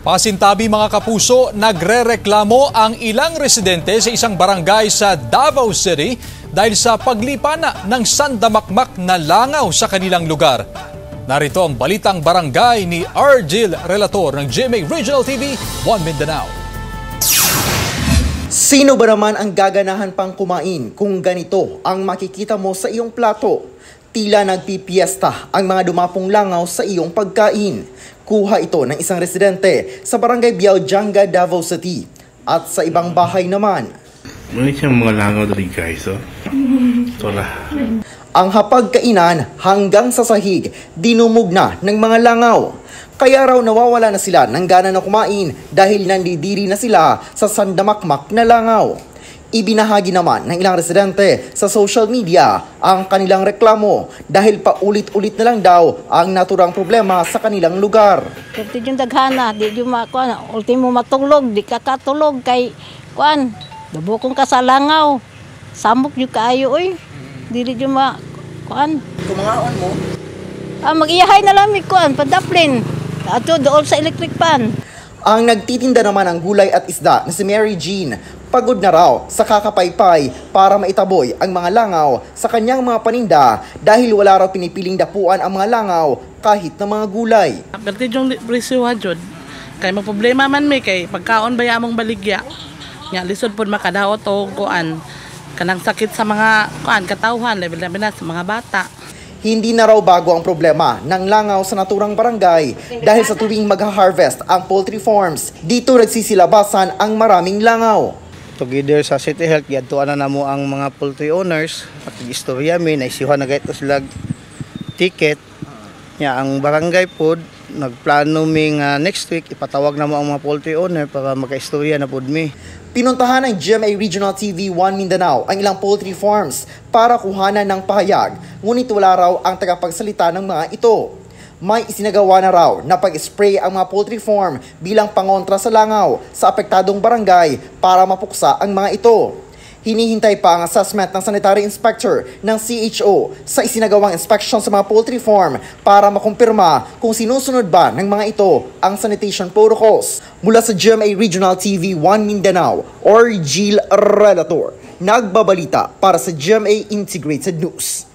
Pasintabi mga kapuso, nagrereklamo ang ilang residente sa isang barangay sa Davao City dahil sa paglipana ng sandamakmak na langaw sa kanilang lugar. Narito ang balitang barangay ni Argil Relator ng GMA Regional TV 1 Mindanao. Sino ba naman ang gaganahan pang kumain kung ganito ang makikita mo sa iyong plato? Tila nagpipiesta ang mga dumapong langaw sa iyong pagkain. Kuha ito ng isang residente sa barangay Bialjanga, Davao City. At sa ibang bahay naman, may siyang mga langaw dali guys, oh. Tola. Ang hapagkainan hanggang sa sahig, dinumog na ng mga langaw. Kaya raw nawawala na sila ng gana na kumain dahil nandidiri na sila sa sandamakmak na langaw. Ibinahagi naman ng ilang residente sa social media ang kanilang reklamo dahil paulit-ulit na lang daw ang naturang problema sa kanilang lugar. Kasi yung daghana, di yung ultimo matulog, di ka katulog kay kuan, dabukong ka sa langaw, samok yung kaayo oy, di yung kuan. Kumangaon mo? Mag-iyahay na lang may kuan, padaplin, ato doon sa electric pan. Ang nagtitinda naman ng gulay at isda na si Mary Jean, pagod na raw sa kakapaypay para maitaboy ang mga langaw sa kanyang mga paninda dahil wala raw pinipiling dapuan ang mga langaw kahit na mga gulay. Berti yung presyo jud kay magproblema man may kay pagkaon baya among baligya. Nya lisod pod makadaot o kuan kanang sakit sa mga kuan katawhan level na sa mga bata. Hindi na raw bago ang problema ng langaw sa naturang barangay dahil sa tuwing mag-harvest ang poultry farms, dito nagsisilabasan ang maraming langaw. Together sa City Health, yadtuan na namo ang mga poultry owners at istorya mi naisihan na gayto sila ticket. Nya ang barangay pod nagplano mi nga next week ipatawag na mo ang mga poultry owner para makaistorya na pod mi. Pinuntahan ng GMA Regional TV 1 Mindanao ang ilang poultry farms para kuhanan ng pahayag, ngunit wala raw ang tagapagsalita ng mga ito. May isinagawa na raw na pag-spray ang mga poultry farm bilang pangontra sa langaw sa apektadong barangay para mapuksa ang mga ito. Hinihintay pa ang assessment ng sanitary inspector ng CHO sa isinagawang inspection sa mga poultry farm para makumpirma kung sinusunod ba ng mga ito ang sanitation protocols. Mula sa GMA Regional TV 1 Mindanao, Argil Relator, nagbabalita para sa GMA Integrated News.